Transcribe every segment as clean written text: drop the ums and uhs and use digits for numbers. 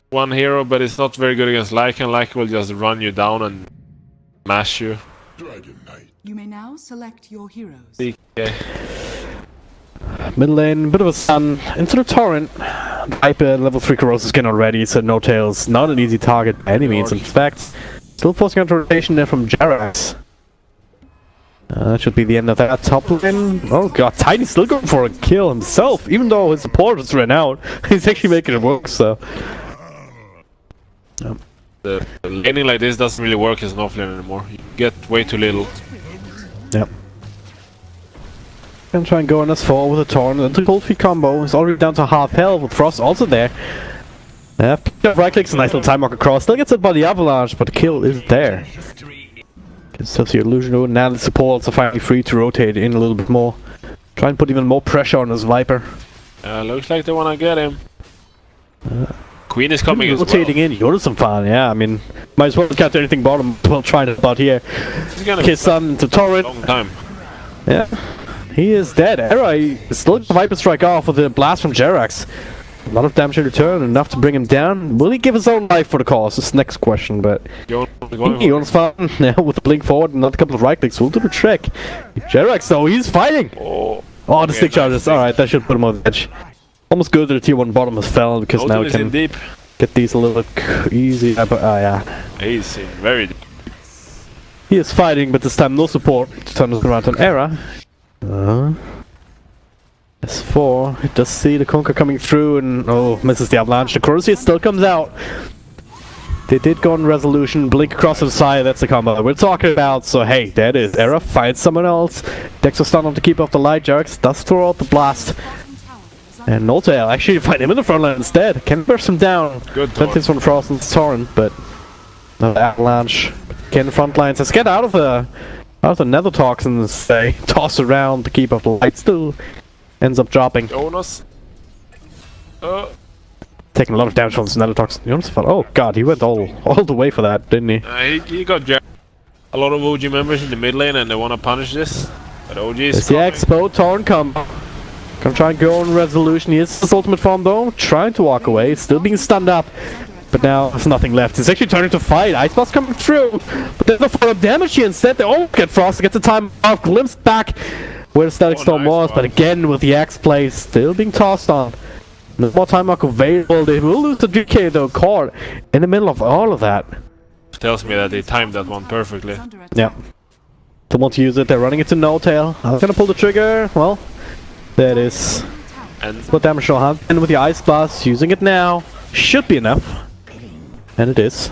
one hero, but it's not very good against Lycan. Lycan will just run you down and mash you. You may now select your heroes. DK. Middle lane, bit of a stun into the torrent. Viper level 3 corrosive skin already, so no tails. Not an easy target by any means. In fact, still forcing out rotation there from Jarax. That should be the end of that top lane. Oh god, Tiny's still going for a kill himself, even though his support just ran out. He's actually making it work, so. The laning like this doesn't really work as an offlane anymore. You get way too little. Yep. Gonna try and go on S4 with a Torn into cold feet combo. He's already down to half health with Frost also there. Right clicks a nice little time mark across. Still gets it by the avalanche, but the kill is there. Can still see illusion. Now the supports are finally free to rotate in a little bit more. Try and put even more pressure on his Viper. Looks like they wanna get him. Queen is coming as well. Rotating in, you're some fun, yeah. I mean, might as well catch anything bottom while trying to spot here. He's gonna Kiss on into Torrent. long time. Yeah. He is dead. Era still a Viper strike off with a blast from Jerax. A lot of damage in return, enough to bring him down. Will he give his own life for the cause? This is the next question, but Yon's fine now with the blink forward and another couple of right clicks. Will do the trick. Jerax though, he's fighting! Oh, the stick charges. Alright, that should put him on the edge. Almost good that the tier 1 bottom has fell because now we can deep. Get these a little bit easy. Yeah. He's in very deep. He is fighting, but this time no support to turn us around on Era. S4, it does see the Conquer coming through and misses the avalanche. The Corrosive still comes out. They did go on resolution, blink across to the side, that's the combo we're talking about. So hey, that is Era, find someone else. Dex stun on to keep off the light. Jarax does throw out the blast. And no tail, actually find him in the front line instead. Can burst him down. Good things from Frost and Torrent, but no avalanche. Can front lines. Let's get out of the nether toxins, say. Toss around to keep up the light. Still ends up dropping. Jonas. Taking a lot of damage from this nether toxin. Jonas fell. Oh god, he went all the way for that, didn't he? He got a lot of OG members in the mid lane and they want to punish this. But OG is the Expo Torrent combo. Gonna try and go on resolution. He is his ultimate form though. Trying to walk away. Still being stunned up. But now there's nothing left. He's actually turning to fight. Ice Blast coming through. But there's no follow-up damage here instead. They all get Frost. Gets a time off. Glimpse back where the Static Storm was. But again with the Axe play still being tossed on. No more time mark available. They will lose the DK though. Caught in the middle of all of that. Tells me that they timed that one perfectly. Yeah. Don't want to use it. They're running it to no tail. I'm gonna pull the trigger. Well. That is what damage she'll have. And with the Ice Blast, using it now should be enough. And it is.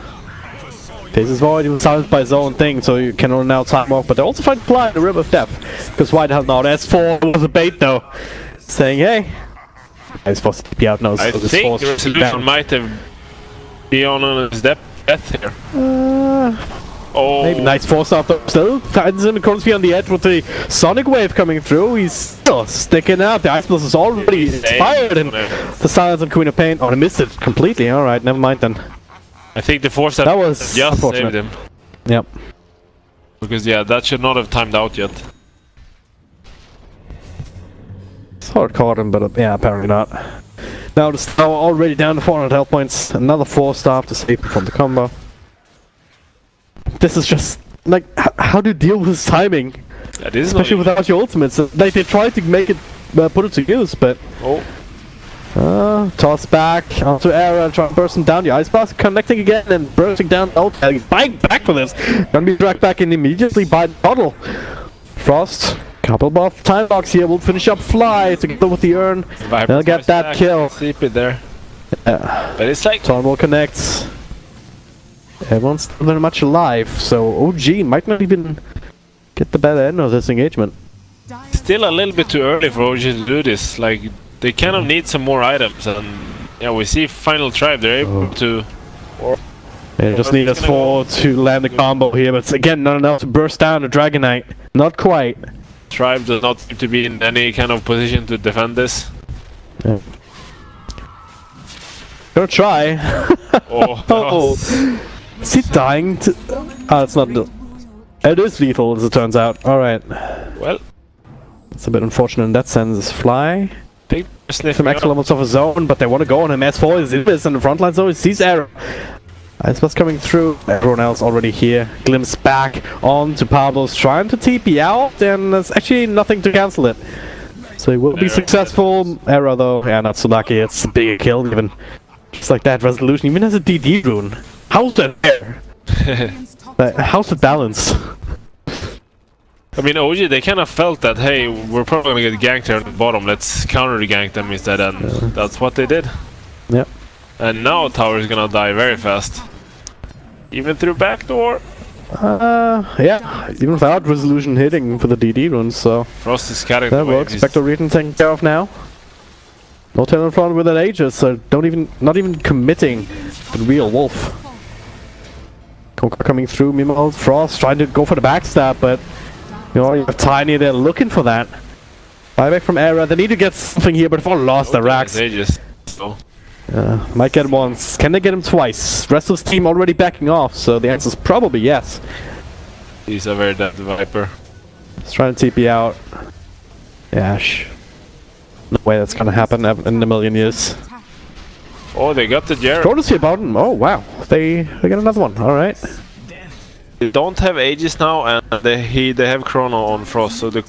This is already silenced by his own thing, so you can run out time off. But they're also fighting Fly in the River of Death. Because White has not. S4 was a bait though. Saying, hey, I'm supposed to be out now. I think the resolution might have been on his death here. Maybe nice force out though. Still, Titans in the corner on the edge with the Sonic Wave coming through. He's still sticking out. The Ice Blast is already expired, and the silence on Queen of Pain. Oh, they missed it completely. Alright, never mind then. I think the force that was just saved him. Yep. Because yeah, that should not have timed out yet. Sort of caught him, but yeah, apparently not. Now already down to 400 health points. Another 4-star to save him from the combo. This is just like how do you deal with this timing? That is especially without your ultimates. Like they tried to make it, put it to use, but toss back onto Era and try to burst him down. The Ice Blast connecting again and bursting down. Oh, he's buying back for this. Gonna be dragged back in immediately by the bottle. Frost, couple of time blocks here. Will finish up Fly together with the urn. They'll get that kill. Keep it there. But it's like Torn will connect. Everyone's still very much alive, so OG might not even get the better end of this engagement. Still a little bit too early for OG to do this. Like they kind of need some more items, and yeah, we see Final Tribe. They're able to. They just need us 4 to land the combo here, but it's again not enough to burst down the Dragonite. Not quite. Tribe does not seem to be in any kind of position to defend this. Yeah. Gonna try. Is he dying to... it's not... It is lethal as it turns out. Alright. Well. It's a bit unfortunate in that sense. Fly Think they're sniffing some extra levels of his own, but they want to go on him. S4 is in this on the front line, so he sees Arrow. Iceblast coming through. Everyone else already here. Glimpse back on to Pablo's trying to TP out, and there's actually nothing to cancel it. So he will be successful. Arrow though, yeah, not so lucky. It's a big kill even. Just like that, Resolution even has a DD rune. How's that there? How's the balance? I mean, OG, they kind of felt that, hey, we're probably gonna get ganked here at the bottom, let's counter gank them instead, and that's what they did. Yep. And now Tower is gonna die very fast. Even through backdoor. Yeah, even without Resolution hitting for the DD rune, so... Frost is cutting that works. Spectre Return taken care of now. No tail in front with that Aegis, so not even committing the real Wolf. Conquer coming through, meanwhile Frost trying to go for the backstab, but... You know, you have Tiny there looking for that. Buyback from Era. They need to get something here, but they've all lost their racks. So. Might get him once. Can they get him twice? Rest of his team already backing off, so the answer is probably yes. He's a very dead Viper. He's trying to TP out. Yeah, no way that's gonna happen in a million years. Oh, they got the Jared. Chronos here about him. Oh wow, they get another one. All right. They don't have Aegis now, and they have Chrono on Frost, so the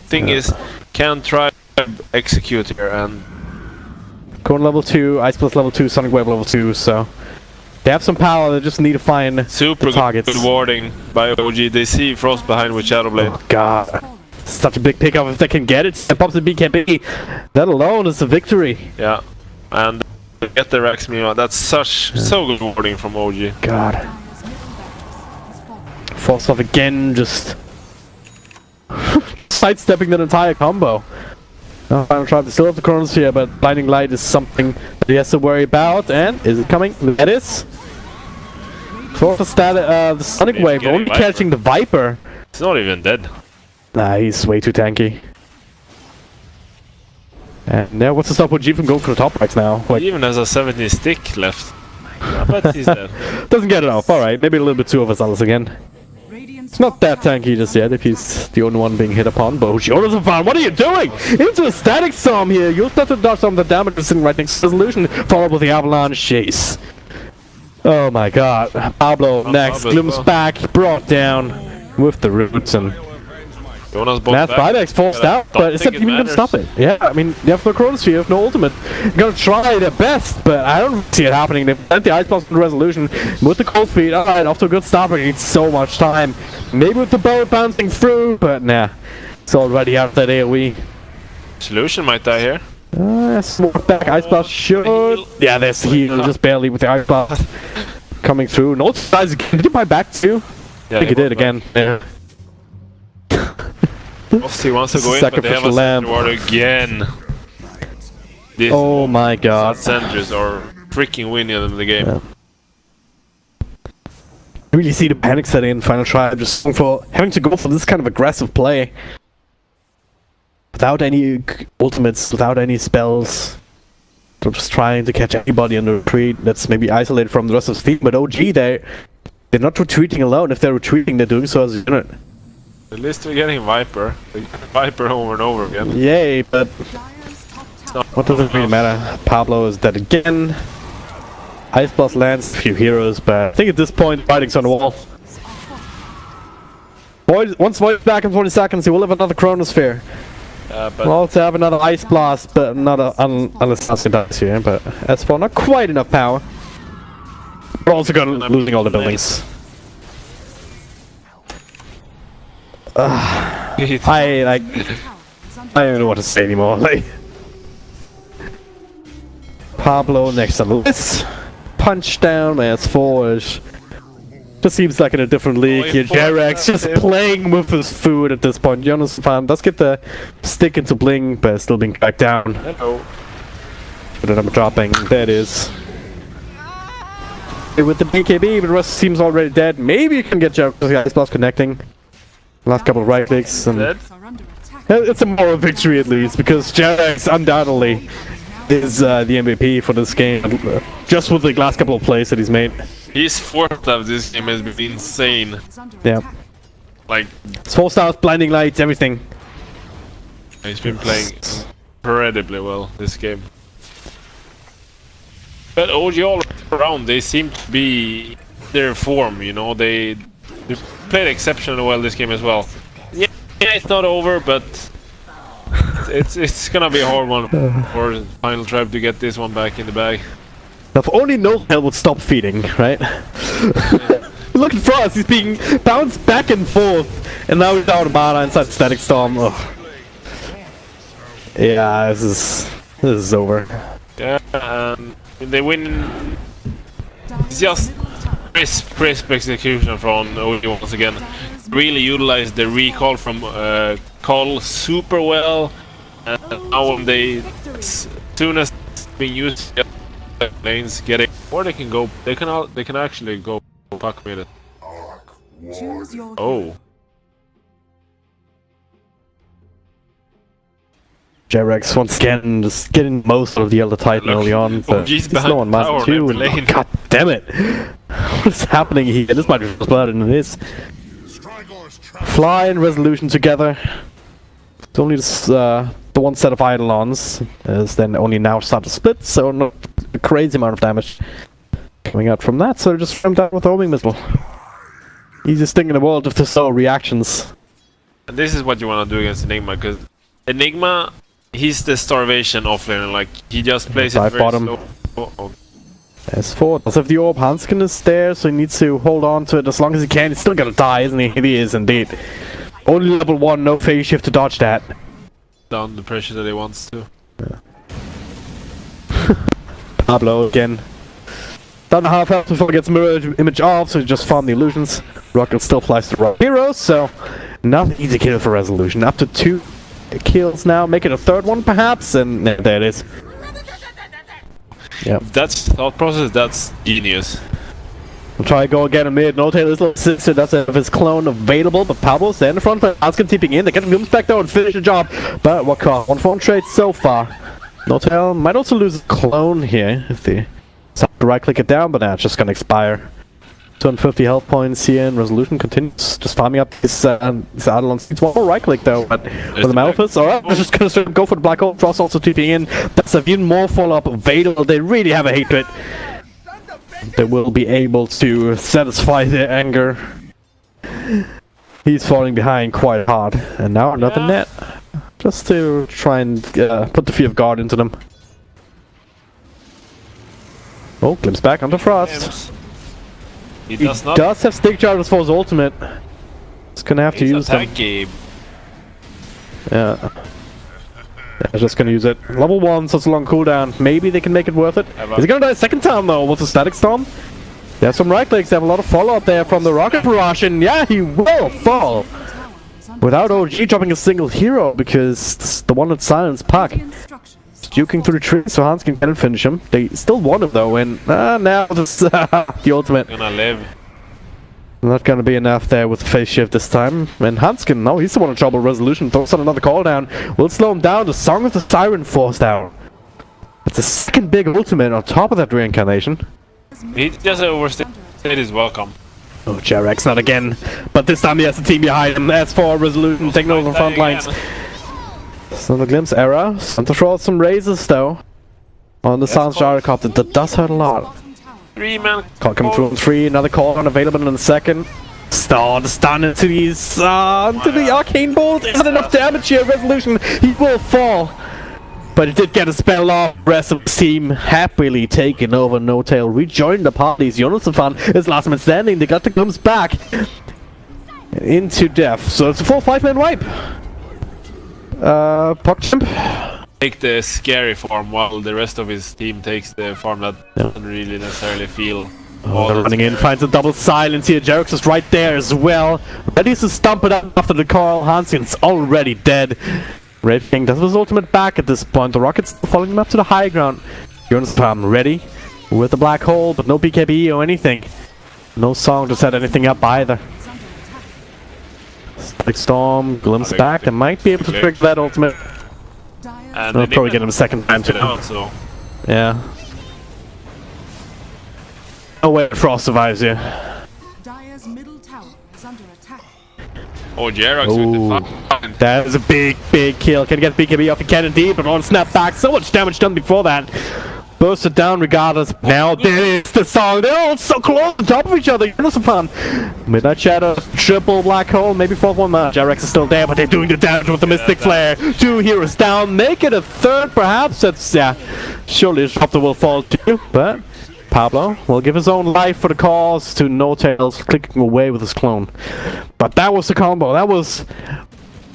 thing is, can try to execute here, and... Chrono level 2, Ice Plus level 2, Sonic Wave level 2, so... They have some power, they just need to find super targets. Good warding by OG, they see Frost behind with Shadowblade. Oh god. Such a big pickup if they can get it, and pops the BKB. That alone is a victory. Yeah, and get the Rex Mima, that's so good warding from OG. God. Falls off again, just sidestepping that entire combo. Final Tribe still have the Chronos here, but Blinding Light is something that he has to worry about. And is it coming? It is. For the Sonic Wave, only catching the Viper. He's not even dead. Nah, he's way too tanky. And now, what's to stop OG from going for the top right now? Like, he even has a 70 stick left. Yeah, but he's dead. Doesn't get it off. Alright, maybe a little bit too overzealous again. It's not that tanky just yet if he's the only one being hit upon. But Jonathon, what are you doing? Into a static storm here. You'll start to dodge some of the damage that's sitting right next to Resolution, followed with the avalanche chase. Oh my god. Pablo next, glimpse back, brought down with the roots, and Math Buybacks forced out, but is that even gonna stop it? Yeah, I mean, you have the Chronosphere, you have no ultimate. You're gonna try their best, but I don't see it happening. They've sent the Ice Blast to Resolution with the Cold Feet. Alright, off to a good start, but it needs so much time. Maybe with the bow bouncing through, but nah. It's already out of that AoE. Solution might die here. Smoke back, Ice Blast should. Yeah, there's heal, just barely with the Ice Blast coming through. No surprise again. Did he buy back too? Yeah, I think he did again. Yeah. He wants to go in, but they have a lamp again. This oh my god. Sentries are freaking winning in the game. Yeah. I really see the panic set in Final Tribe, just for having to go for this kind of aggressive play. Without any ultimates, without any spells. They're just trying to catch anybody in the retreat that's maybe isolated from the rest of the team. But OG, they're not retreating alone. If they're retreating, they're doing so as a unit. At least we're getting Viper. Viper over and over again. Yay, but what does it really matter? Pablo is dead again. Ice Blast lands a few heroes, but I think at this point, fighting's on the wall. Once Void's back in 40 seconds, he will have another Chronosphere. We'll also have another Ice Blast, but not unless Sasuke dies here. But as for not quite enough power. We're also losing all the buildings. I don't even know what to say anymore. Like, Pablo next to Lewis. Punch down, as forward. Just seems like in a different league here. Jerax just playing with his food at this point. Jonathon does get the stick into Bling, but still being back down. Hello. But then I'm dropping. There it is. With the BKB, but the rest seems already dead. Maybe you can get Jerax Ice Blast connecting. Last couple of right clicks, and it's a moral victory at least, because Jerax undoubtedly is the MVP for this game, just with the last couple of plays that he's made. His fourth of this game has been insane. Yeah. Like, it's 4 stars, blinding lights, everything. He's been playing incredibly well this game. But OG all around, they seem to be their form, you know, they played exceptionally well this game as well. Yeah, it's not over, but it's gonna be a hard one for Final Tribe to get this one back in the bag. If only Noel would stop feeding, right? Look at Frost, he's being bounced back and forth, and now he's down mana inside Static Storm. Ugh. Yeah, this is over. Yeah, they win. It's just crisp execution from OG once again. Really utilized the recall from Call super well, and now when they, as soon as being used, lanes getting, or they can go, they can actually go puck with it. Oh. J-Rex once again just getting most of the Elder Titan early on, but he's low on mana too. Oh, God damn it! What is happening here? This might be better than it is. Fly and Resolution together. It's only this, the one set of Eidolons is then only now start to split, so not a crazy amount of damage coming out from that. So just frame down with Homing Missile. Easiest thing in the world if there's no reactions. And this is what you want to do against Enigma, because Enigma, he's the starvation offlaner. Like he just plays it very slow. S4 does have the orb. Hanskin is there, so he needs to hold on to it as long as he can. He's still gonna die, isn't he? He is indeed. Only level 1, no phase shift to dodge that. Down the pressure that he wants to. Yeah. Pablo again. Down to half health before he gets mirror image off, so he just farm the illusions. Rocket still flies to rock heroes, so nothing easy kill for Resolution. Up to 2 kills now, make it a third one perhaps, and there it is. Yeah, that's thought process. That's genius. We'll try to go again in mid. No tail is little sister. That's his clone available, but Pablo's there in the front. Askin tipping in. They get him back though and finish the job. But what cost? 1-4 trade so far. No tail might also lose his clone here if they right click it down, but now it's just gonna expire. 250 health points here, and Resolution continues just farming up his Eidolons. Needs one more right click though, but with the Malphus, alright, they're just gonna go for the Black Hole. Frost also tipping in. That's even more follow up. Vadal, they really have a hatred. They will be able to satisfy their anger. He's falling behind quite hard, and now another net, just to try and put the Fear of God into them. Oh, glimpse back onto Frost. He does have stick charges for his ultimate. He's gonna have to use them. Yeah. Yeah, just gonna use it. Level 1, so it's a long cooldown. Maybe they can make it worth it. Is he gonna die a second time though with the Static Storm? They have some right clicks, they have a lot of follow-up there from the Rocket Rush, and yeah, he will fall! Without OG dropping a single hero, because the one that silenced Puck. Duking through the tree, so Hans can finish him. They still won him though, and now this, the ultimate. Gonna live. Not gonna be enough there with the phase shift this time. And Hanskin, no, he's the one in trouble. Resolution throws on another call down. Will slow him down. The Song of the Siren force down. It's the second big ultimate on top of that reincarnation. He just overstayed his welcome. Oh, J-Rex, not again. But this time he has the team behind him. As for Resolution, taking over the front lines. So the Glimpse era. Time to throw out some raises though. On the Sounds Gyrocopter. That does hurt a lot. 3-man call coming through on 3, another call unavailable in the second. The stun into these into the Arcane Bolt. Isn't enough damage here. Resolution, he will fall. But it did get a spell off. Rest of the team happily taking over. No Tail rejoined the parties. Jonathan is last man standing. They got the Glimpse back into death. So it's a full 5-man wipe. PogChamp. Take the scary form while the rest of his team takes the form that doesn't really necessarily feel. They're running in, finds a double silence here. Jerix is right there as well. Ready to stomp it up after the call. Hanskin's already dead. Red King does his ultimate back at this point. The Rocket's still following him up to the high ground. Jonathan ready with the black hole, but no BKB or anything. No song to set anything up either. Static Storm, Glimpse back. They might be able to trigger that ultimate. And they'll probably get him a second time too. So. Yeah. Oh wait, Frost survives here. Dire's middle tower is under attack. Oh, Jerax with the Ooh, fucking... that is a big kill. Can get BKB off the cannon deep, but on snap back. So much damage done before that. Bursted down regardless. Now there is the song. They're all so close on top of each other. You're some fun. Midnight Shadow, triple black hole, maybe fourth one. Jerax is still there, but they're doing the damage with the Mystic Flare. 2 heroes down. Make it a third, perhaps. That's, yeah. Surely the Disruptor will fall too, but Pablo will give his own life for the cause to No Tails, clicking away with his clone. But that was the combo. That was...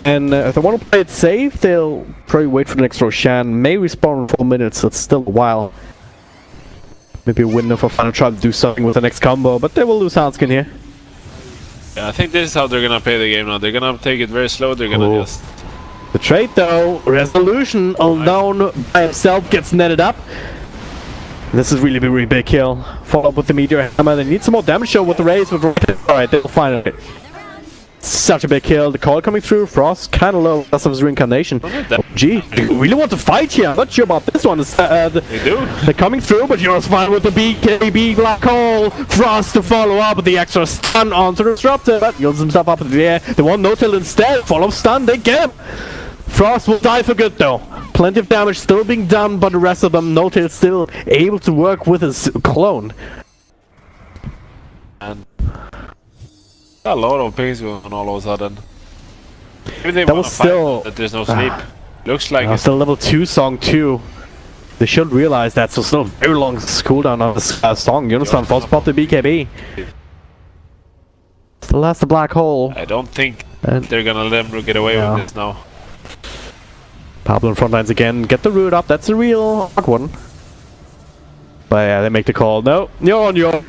And if they want to play it safe, they'll probably wait for the next Roshan. May respawn in 4 minutes, so it's still a while. Maybe a window for Final try to do something with the next combo, but they will lose Hanskin here. Yeah, I think this is how they're gonna play the game now. They're gonna take it very slow, they're gonna just... The trade though, Resolution alone by himself gets netted up. This is really big kill. Follow up with the Meteor Hammer. They need some more damage show with the Rays. Alright, they'll find it. Such a big kill. The call coming through. Frost kind of low. That's of his reincarnation. Gee, they really want to fight here. I'm not sure about this one. They do. They're coming through, but you're fine with the BKB black hole. Frost to follow up with the extra stun onto the Disruptor. But yields himself up in the air. They want No-Till instead. Follow stun. They get him. Frost will die for good though. Plenty of damage still being done, but the rest of them, No-Till still able to work with his clone. And a lot of pings going all of a sudden. Maybe they that want was to fight, still that there's no sleep. Looks like it's still level 2 song 2. They should realize that, so still a very long cooldown on this song. You understand? False pop the BKB. Still has the black hole. I don't think they're gonna let them get away with this now. Pablo in front lines again. Get the root up. That's a real hard one. But yeah, they make the call. No, you're on your own.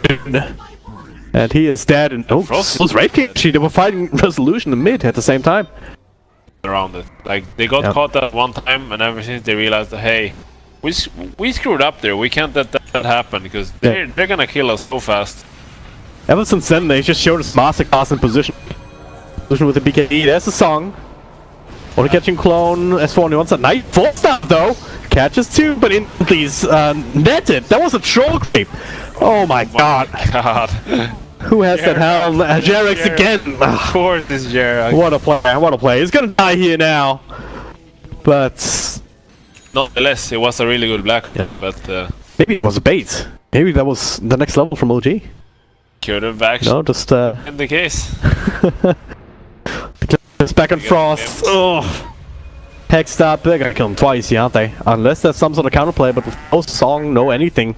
And he is dead. And oh, it was right here. They were fighting Resolution in mid at the same time. Around it, like they got caught that one time, and ever since they realized that hey, we screwed up there. We can't let that happen because they're gonna kill us so fast. Ever since then, they just showed us masterclass in position. Position with the BKE. There's the song. Only catching clone. S4 only wants a night full stop though. Catches 2, but instantly netted. That was a troll creep. Oh my god. Who has that hell? Jerax again. Of course, this Jerax. What a play! What a play! He's gonna die here now. But nonetheless, it was a really good black. But maybe it was a bait. Maybe that was the next level from OG. Could have actually. No, just in the case. It's back on Frost. Oh. Hexed up. They're gonna kill him twice, yeah, aren't they? Unless there's some sort of counterplay, but with no song, no anything.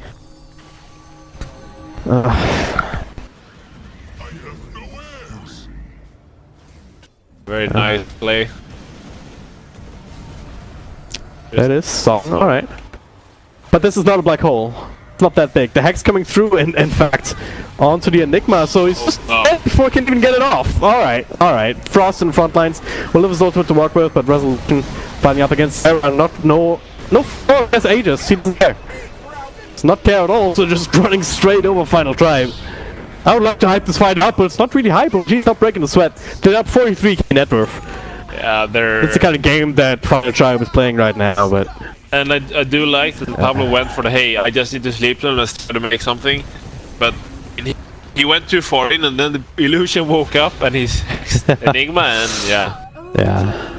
Very nice play. That is song. Alright. But this is not a black hole. It's not that big. The Hex coming through, in fact, onto the Enigma, so he's just dead before he can even get it off. Alright, alright. Frost in the front lines. Will live his ultimate to work with, but Resolution finding up against Sarah. No as Aegis. He doesn't care. It's not care at all, so just running straight over Final Tribe. I would like to hype this fight up, but it's not really hype. Geez, not breaking the sweat. They're up 43k net worth. Yeah, they're... It's the kind of game that Final Tribe is playing right now, but... And I do like that Pablo went for the, hey, I just need to sleep them, let's try to make something. But he went too far in, and then the illusion woke up, and he's Enigma, and yeah. Yeah.